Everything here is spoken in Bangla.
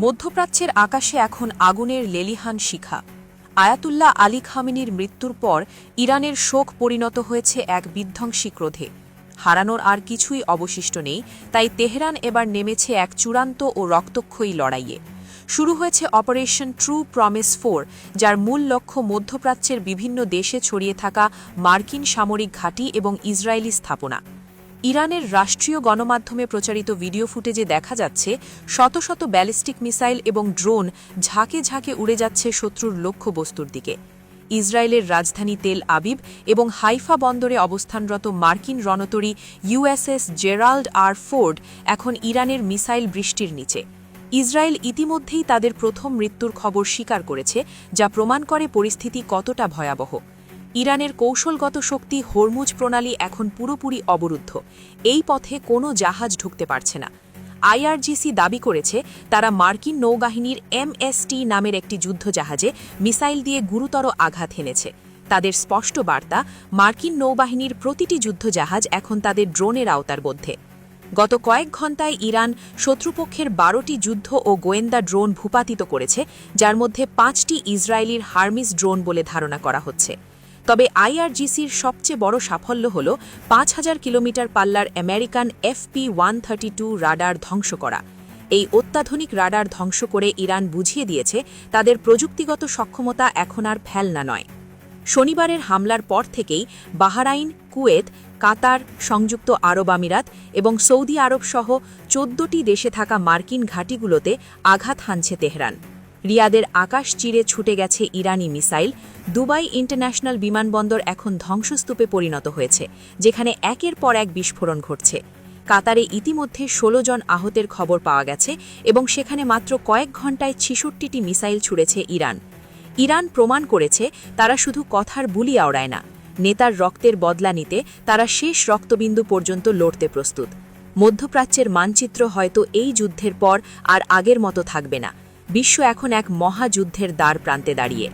মধ্যপ্রাচ্যের আকাশে এখন আগুনের লেলিহান শিখা। আয়াতুল্লাহ আলী খামেনির মৃত্যুর পর ইরানের শোক পরিণত হয়েছে এক বিধ্বংসী ক্রোধে। হারানোর আর কিছুই অবশিষ্ট নেই, তাই তেহরান এবার নেমেছে এক চূড়ান্ত ও রক্তক্ষয়ী লড়াইয়ে। শুরু হয়েছে অপারেশন ট্রু প্রমিস 4, যার মূল লক্ষ্য মধ্যপ্রাচ্যের বিভিন্ন দেশে ছড়িয়ে থাকা মার্কিন সামরিক ঘাঁটি এবং ইসরায়েলি স্থাপনা। ইরানের রাষ্ট্রীয় গণমাধ্যমে প্রচারিত ভিডিও ফুটেজে দেখা যাচ্ছে শত শত ব্যালিস্টিক মিসাইল এবং ড্রোন ঝাঁকে ঝাঁকে উড়ে যাচ্ছে শত্রুর লক্ষ্যবস্তুর দিকে। ইসরায়েলের রাজধানী তেল আবিব এবং হাইফা বন্দরে অবস্থানরত মার্কিন রণতরী ইউএসএস জেরাল্ড আর ফোর্ড এখন ইরানের মিসাইল বৃষ্টির নিচে। ইসরায়েল ইতিমধ্যেই তাদের প্রথম মৃত্যুর খবর স্বীকার করেছে, যা প্রমাণ করে পরিস্থিতি কতটা ভয়াবহ। ইরানের কৌশলগত শক্তি হরমুজ প্রণালী এখন পুরোপুরি অবরুদ্ধ। এই পথে কোনো জাহাজ ঢুকতে পারছে না। আইআরজিসি দাবি করেছে তারা মার্কিন নৌবাহিনীর MST নামের একটি যুদ্ধজাহাজে মিসাইল দিয়ে গুরুতর আঘাত হেনেছে। তাদের স্পষ্ট বার্তা, মার্কিন নৌবাহিনীর প্রতিটি যুদ্ধজাহাজ এখন তাদের ড্রোনের আওতার মধ্যে। গত কয়েক ঘণ্টায় ইরান শত্রুপক্ষের 12টি যুদ্ধ ও গোয়েন্দা ড্রোন ভূপাতিত করেছে, যার মধ্যে 5টি ইসরায়েলির হার্মিস ড্রোন বলে ধারণা করা হচ্ছে। তবে আইআরজিসির সবচেয়ে বড় সাফল্য হল 5000 কিলোমিটার পাল্লার আমেরিকান FP-132 রাডার ধ্বংস করা। এই অত্যাধুনিক রাডার ধ্বংস করে ইরান বুঝিয়ে দিয়েছে তাদের প্রযুক্তিগত সক্ষমতা এখন আর ফেলনা নয়। শনিবারের হামলার পর থেকেই বাহরাইন, কুয়েত, কাতার, সংযুক্ত আরব আমিরাত এবং সৌদি আরব সহ 14টি দেশে থাকা মার্কিন ঘাঁটিগুলোতে আঘাত হানছে তেহরান। রিয়াদের আকাশ চিরে ছুটে গেছে ইরানি মিসাইল। দুবাই ইন্টারন্যাশনাল বিমানবন্দর এখন ধ্বংসস্তূপে পরিণত হয়েছে, যেখানে একের পর এক বিস্ফোরণ ঘটছে। কাতারে ইতিমধ্যে 16 জন আহতের খবর পাওয়া গেছে এবং সেখানে মাত্র কয়েক ঘণ্টায় 66টি মিসাইল ছুড়েছে ইরান। ইরান প্রমাণ করেছে তারা শুধু কথার বুলি আওড়ায় না, নেতার রক্তের বদলা নিতে তারা শেষ রক্তবিন্দু পর্যন্ত লড়তে প্রস্তুত। মধ্যপ্রাচ্যের মানচিত্র হয়তো এই যুদ্ধের পর আর আগের মতো থাকবে না। বিশ্ব এখন এক মহাযুদ্ধের দ্বার প্রান্তে দাঁড়িয়ে।